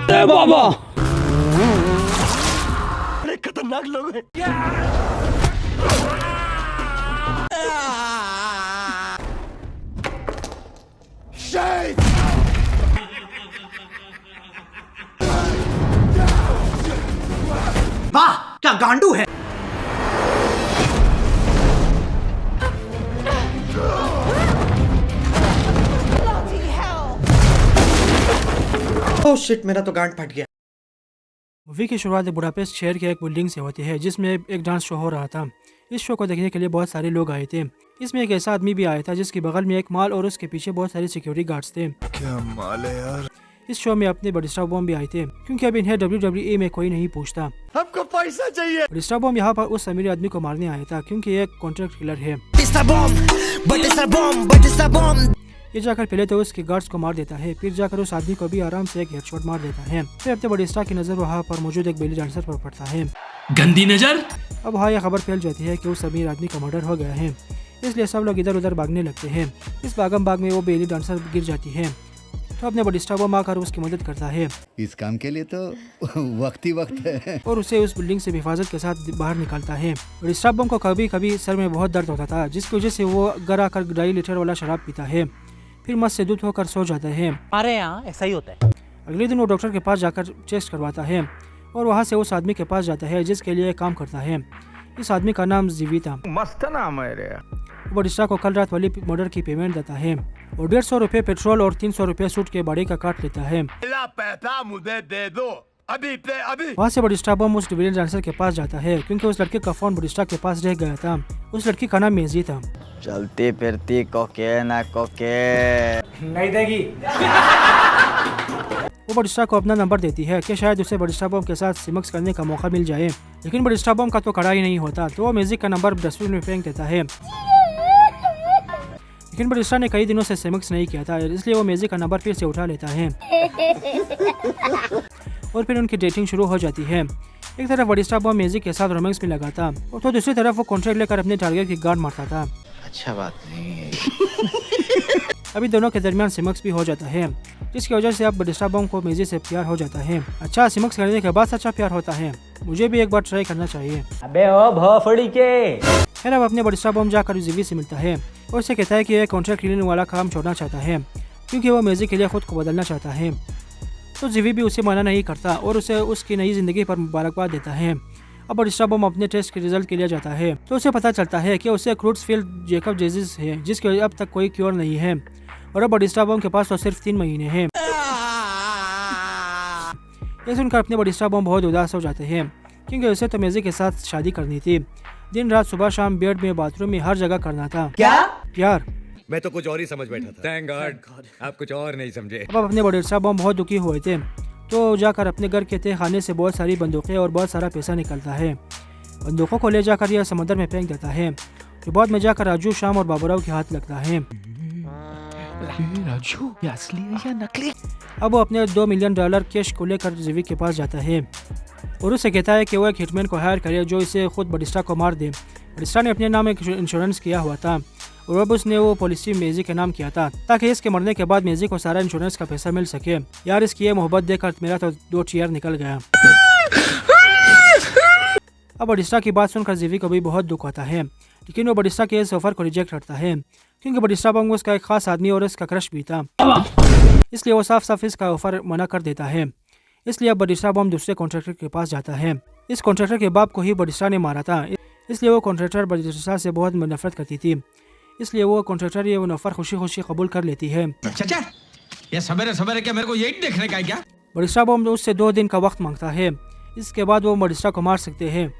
बाबा बड़े खतरनाक लोग हैं। वाह क्या गांडू है। ओह शिट, मेरा तो गांड फट गया। मूवी की शुरुआत बुडापेस्ट शहर के एक बिल्डिंग से होती है जिसमें एक डांस शो हो रहा था। इस शो को देखने के लिए बहुत सारे लोग आए थे। इसमें एक ऐसा आदमी भी आया था जिसके बगल में एक माल और उसके पीछे बहुत सारे सिक्योरिटी गार्ड्स थे। क्या माल है यार। इस शो में अपने बडिस्टा बॉम्ब भी आए थे क्योंकि अब इन्हें WWE में कोई नहीं पूछता। हमको पैसा चाहिए। बडिस्टा बॉम्ब यहाँ पर उस अमीर आदमी को मारने आया था क्योंकि ये एक कॉन्ट्रैक्ट किलर है। ये जाकर पहले तो उसके गार्ड्स को मार देता है, फिर जाकर उस आदमी को भी आराम से एक हेडशॉट मार देता है। फिर अपने बडिस्टा की नजर वहाँ पर मौजूद एक बेली डांसर पर पड़ता है। गंदी नजर। अब वहाँ यह खबर फैल जाती है कि उस अमीर आदमी का मर्डर हो गया है, इसलिए सब लोग इधर उधर भागने लगते हैं। इस भागम भाग में वो बेली डांसर गिर जाती है तो अपने बडिस्टा बॉम्ब आकर उसकी मदद करता है। इस काम के लिए तो वक्त ही वक्त है। और उसे उस बिल्डिंग से हिफाजत के साथ बाहर निकालता है। बडिस्टा बॉम्ब को कभी कभी सर में बहुत दर्द होता था जिसकी वजह से वो घर आकर 2.5 लीटर वाला शराब पीता है, फिर मस्त से दूध होकर सो जाता है। हमारे यहाँ ऐसा ही होता है। अगले दिन वो डॉक्टर के पास जाकर टेस्ट करवाता है और वहाँ से उस आदमी के पास जाता है जिसके लिए काम करता है। इस आदमी का नाम जीवी था। मस्त नाम है रे। बडिस्टा को कल रात वाली मर्डर की पेमेंट देता है और 150 रुपये पेट्रोल और 300 रुपये सूट के भाड़े का काट लेता है। पैसा मुझे दे दो अभी पे अभी। वहाँ से बडिस्टा बम उस डिविलियन डांसर के पास जाता है क्योंकि उस लड़के का फोन बडिस्टा के पास रह गया था। उस लड़की का नाम मेजी था। चलती फिरती कोके ना कोके नहीं देगी। वो बडिस्टा को अपना नंबर देती है कि शायद उसे बडिस्टा बम के साथ सिमक्स करने का मौका मिल जाए, लेकिन बडिस्टा बम का तो कड़ा ही नहीं होता तो वो म्यूजिक का नंबर डस्टबिन में फेंक देता है। लेकिन बडिस्टा ने कई दिनों से सिमक्स नहीं किया था, इसलिए वो म्यूजिक का नंबर फिर से उठा लेता है और फिर उनकी डेटिंग शुरू हो जाती है। एक तरफ बडिस्टा बम म्यूजिक के साथ रोमांस में लगा था और तो दूसरी तरफ वो कॉन्ट्रैक्ट लेकर अपने टारगेट की गार्ड मारता था। अच्छा बात नहीं है। अभी दोनों के दरमियान सिमक्स भी हो जाता है जिसकी वजह से अब बडिस्टा बम को म्यूजिक से प्यार हो जाता है। अच्छा, सिमक्स करने के बाद सच्चा प्यार होता है। मुझे भी एक बार ट्राई करना चाहिए। अबे ओ भोफड़ी के। फिर अब अपने बडिस्टा बम जाकर जीवी से मिलता है और उसे कहता है कि यह कॉन्ट्रैक्ट क्लीनिंग वाला काम छोड़ना चाहता है क्योंकि वो म्यूजिक के लिए खुद को बदलना चाहता है। तो जीवी भी उसे मना नहीं करता और उसे उसकी नई जिंदगी पर मुबारकबाद देता है। अब बडिस्टा बम अपने टेस्ट के रिजल्ट के लिए जाता है तो उसे पता चलता है कि उसे क्रूड्सफील्ड जैकब डिजीज है जिसके अब तक कोई क्योर नहीं है और अब बडिस्टा बम के पास तो सिर्फ 3 महीने हैं। ये सुनकर अपने बडिस्टा बम बहुत उदास हो जाते हैं क्योंकि उसे तो म्यूजिक के साथ शादी करनी थी। दिन रात सुबह शाम बेड में बाथरूम में हर जगह करना था। क्या प्यार। मैं तो कुछ और ही समझ बैठा था। थैंक गॉड आप कुछ और नहीं समझे। अब अपने बडिस्टा बम बहुत दुखी हुए थे तो जाकर अपने घर के तहखाने से बहुत सारी बंदूकें और बहुत सारा पैसा निकलता है। बंदूकों को ले जाकर यह समंदर में फेंक देता है तो बाद में जाकर राजू, शाम और बाबूराव के हाथ लगता है। राजू ये असली है या नकली? अब वो अपने $2 मिलियन कैश को लेकर जीवी के पास जाता है और उससे कहता है कि वो एक हिटमैन को हायर करे जो इसे खुद बडिस्टा को मार दे। बडिस्टा ने अपने नाम एक इंश्योरेंस किया हुआ था और अब उसने वो पॉलिसी मेजी के नाम किया था ताकि इसके मरने के बाद मेजी को सारा इंश्योरेंस का पैसा मिल सके। यार, इसकी ये मोहब्बत देखकर मेरा तो 2 चेयर निकल गया। अब बडिस्टा की बात सुनकर जीवी को भी बहुत दुख आता है, लेकिन वो बडिस्टा के इस ऑफर को रिजेक्ट करता है क्योंकि बडिस्टा बम उसका एक खास आदमी और उसका क्रश भी था, इसलिए वो साफ साफ इसका ऑफर मना कर देता है। इसलिए अब बडिस्टा बम दूसरे कॉन्ट्रैक्टर के पास जाता है। इस कॉन्ट्रैक्टर के बाप को ही बडिस्टा ने मारा था, इसलिए वो कॉन्ट्रैक्टर बडिस्टा से बहुत नफरत करती थी, इसलिए वो कॉन्ट्रैक्टर ये ऑफर खुशी खुशी कबूल कर लेती है। चाचा ये सवेरे सवेरे क्या मेरे को यही देखने का है क्या? बडिस्टा बम उससे 2 दिन का वक्त मांगता है, इसके बाद वो बडिस्टा को मार सकते हैं।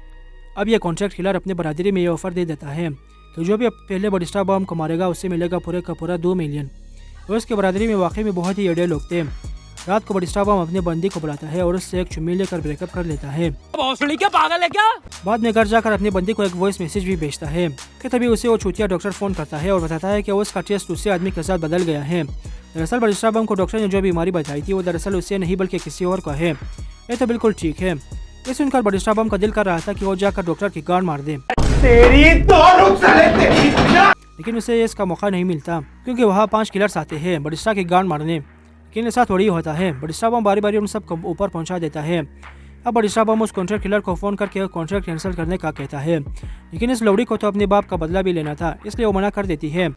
अब ये कॉन्ट्रैक्ट किलर अपने बरादरी में ये ऑफर दे देता है कि जो भी पहले बडिस्टा बम को मारेगा उससे मिलेगा पूरे का पूरा 2 मिलियन। और उसके बरादरी में वाकई में बहुत ही अड़े लोग थे। रात को बडिस्टा बम अपने बंदी को बुलाता है और उससे एक चुम्मी लेकर ब्रेकअप कर लेता है। क्या पागल है क्या? बाद में घर जाकर अपनी बंदी को एक वॉइस मैसेज भी भेजता है कि तभी उसे वो छूतिया डॉक्टर फोन करता है और बताता है कि उसका टेस्ट दूसरे आदमी के साथ बदल गया है। दरअसल बडिस्टा बम को डॉक्टर ने जो बीमारी बताई थी वो दरअसल उससे नहीं बल्कि किसी और का है। ये तो बिल्कुल ठीक है। ये सुनकर बडिस्टा बम का दिल कर रहा था कि वो जाकर डॉक्टर की गांड मार दे, लेकिन उसे इसका मौका नहीं मिलता क्योंकि वहाँ 5 किलर्स आते हैं बडिस्टा की गांड मारने। लेकिन ऐसा थोड़ी होता है। बटिस्टा बम बारी बारी उन सबको ऊपर पहुंचा देता है। अब बटिस्टा बम उस कॉन्ट्रैक्ट किलर को फ़ोन करके कॉन्ट्रैक्ट कैंसिल करने का कहता है, लेकिन इस लौड़ी को तो अपने बाप का बदला भी लेना था, इसलिए वो मना कर देती है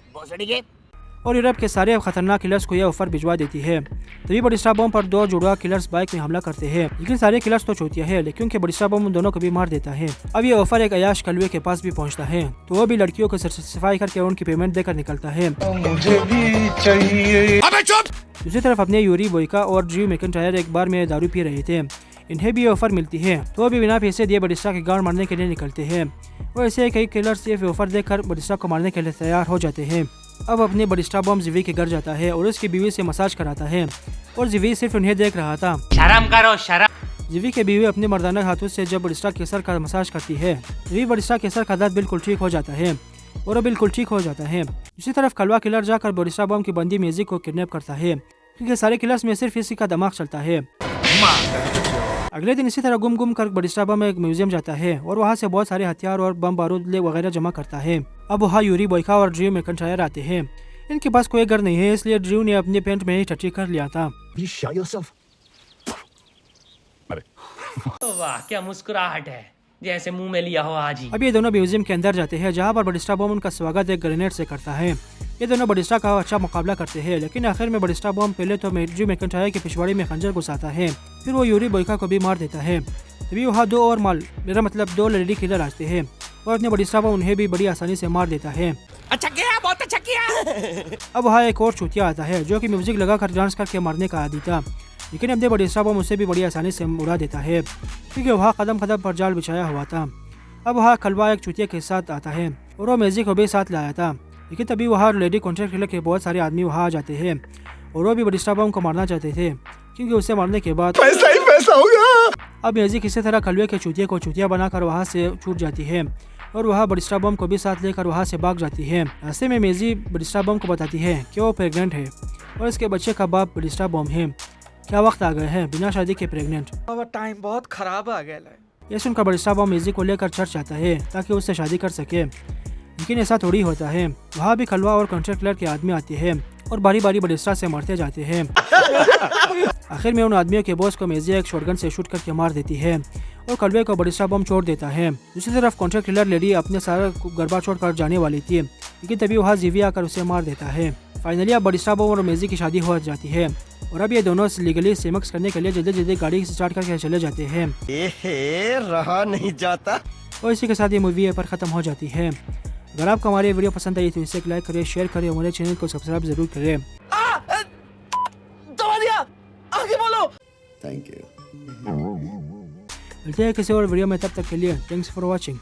और यूरोप के सारे खतरनाक किलर्स को यह ऑफर भिजवा देती है। तभी बटिस्टा बम पर 2 जुड़वा किलर्स बाइक में हमला करते हैं, लेकिन सारे किलर्स तो चूतिया है, क्योंकि बटिस्टा बम उन दोनों को भी मार देता है। अब ये ऑफर एक अयाश कलवे के पास भी पहुंचता है, तो वो भी लड़कियों को सफाई करके उनकी पेमेंट देकर निकलता है। मुझे भी चाहिए। दूसरी तरफ अपने यूरी बोइका और ड्रू मैकिंटायर एक बार में दारू पी रहे थे। इन्हें भी ऑफर मिलती है, तो वो भी बिना पैसे दिए बटिस्टा के गार्ड मारने के लिए निकलते हैं। और ऐसे कई किलर्स ये ऑफर देकर बटिस्टा को मारने के लिए तैयार हो जाते हैं। अब अपने बटिस्टा बम जिवी के घर जाता है और उसकी बीवी से मसाज कराता है, और जिवी सिर्फ उन्हें देख रहा था। शर्म करो शर्म। जिवी की बीवी अपने मर्दाना हाथों से जब बटिस्टा के सर का मसाज करती है, तभी बटिस्टा के सर का दर्द बिल्कुल ठीक हो जाता है और वो बिल्कुल ठीक हो जाता है। दूसरी तरफ कलवा किलर जाकर बटिस्टा बम की बंदी मेजी को किडनैप करता है, क्योंकि सारे किलर्स में सिर्फ इसी का दिमाग चलता है। अगले दिन इसी तरह गुम कर बटिस्टा बम एक म्यूजियम जाता है और वहाँ से बहुत सारे हथियार और बम बारूद वगैरह जमा करता है। अब वहाँ यूरी बोइका और ड्रू मैकिंटायर आते हैं। इनके पास कोई घर नहीं है, इसलिए ड्रू ने अपने पेंट में ही टट्टी कर लिया था। वाह क्या मुस्कुराहट है, जैसे मुंह में लिया हो आज ही। अब ये दोनों म्यूजियम के अंदर जाते हैं, जहाँ पर बटिस्टा बम उनका स्वागत एक ग्रेनेड से करता है। ये दोनों बटिस्टा का अच्छा मुकाबला करते हैं, लेकिन आखिर में बटिस्टा बम पहले तो ड्रू मैकिंटायर की पिछवाड़ी में खंजर घुसाता है, फिर वो यूरी बोइका को भी मार देता है। तभी वहाँ 2 लेडी किलर आते हैं और अपने बटिस्टा बम उन्हें भी बड़ी आसानी से मार देता है। अच्छा किया, बहुत अच्छा किया। अब वहाँ एक और चूतिया आता है, जो कि म्यूजिक लगाकर डांस करके मारने का आदी था, लेकिन अपने बटिस्टा बम उसे भी बड़ी आसानी से उड़ा देता है, क्योंकि वहाँ कदम पर जाल बिछाया हुआ था। अब वहाँ कलवा एक चूतिया के साथ आता है और वो मेजी को भी साथ लाया था, लेकिन तभी वहाँ लेडी कॉन्ट्रैक्ट किलर के बहुत सारे आदमी वहाँ आ जाते हैं और वो भी बटिस्टा बम को मारना चाहते थे, क्योंकि उसे मारने के बाद पैसा ही पैसा होगा। अब मेजी किसी तरह कलवे के चूतिया को चूतिया बनाकर वहाँ से छूट जाती है और वह बटिस्टा बम को भी साथ लेकर वहाँ से भाग जाती है। रास्ते में मेजी बटिस्टा बम को बताती है कि वो प्रेग्नेंट है और इसके बच्चे का बाप बटिस्टा बम है। क्या वक्त आ गया है बिना शादी के प्रेग्नेंट। अब टाइम बहुत खराब आ गया है। ये सुनकर बटिस्टा बम मेजी को लेकर चर्च जाता है ताकि उससे शादी कर सके, लेकिन ऐसा थोड़ी होता है। वहाँ भी कलवा और कॉन्ट्रैक्ट किलर के आदमी आते हैं और बारी बारी बटिस्टा से मारते जाते हैं। आखिर में उन आदमियों के बॉस को मेजी एक शॉटगन से शूट करके मार देती है और कलवे को बटिस्टा बम छोड़ देता है। दूसरी तरफ कॉन्ट्रैक्ट किलर लेडी अपने सारा गरबा छोड़कर जाने वाली थी, लेकिन तभी वहाँ जिवी आकर उसे मार देता है। फाइनली अब बटिस्टा बम और मेजी की शादी हो जाती है और अब ये दोनों लीगली सेमक्स करने के लिए जल्दी गाड़ी स्टार्ट करके चले जाते हैं। रहा नहीं जाता। और इसी के साथ ये मूवी यहाँ पर ख़त्म हो जाती है। अगर आपको हमारी वीडियो पसंद आई तो इसे लाइक करें, शेयर करें, हमारे चैनल को सब्सक्राइब जरूर करें। दबा दिया, आगे बोलो। Thank you. मिलते हैं किसी और वीडियो में, तब तक के लिए थैंक्स फॉर वॉचिंग।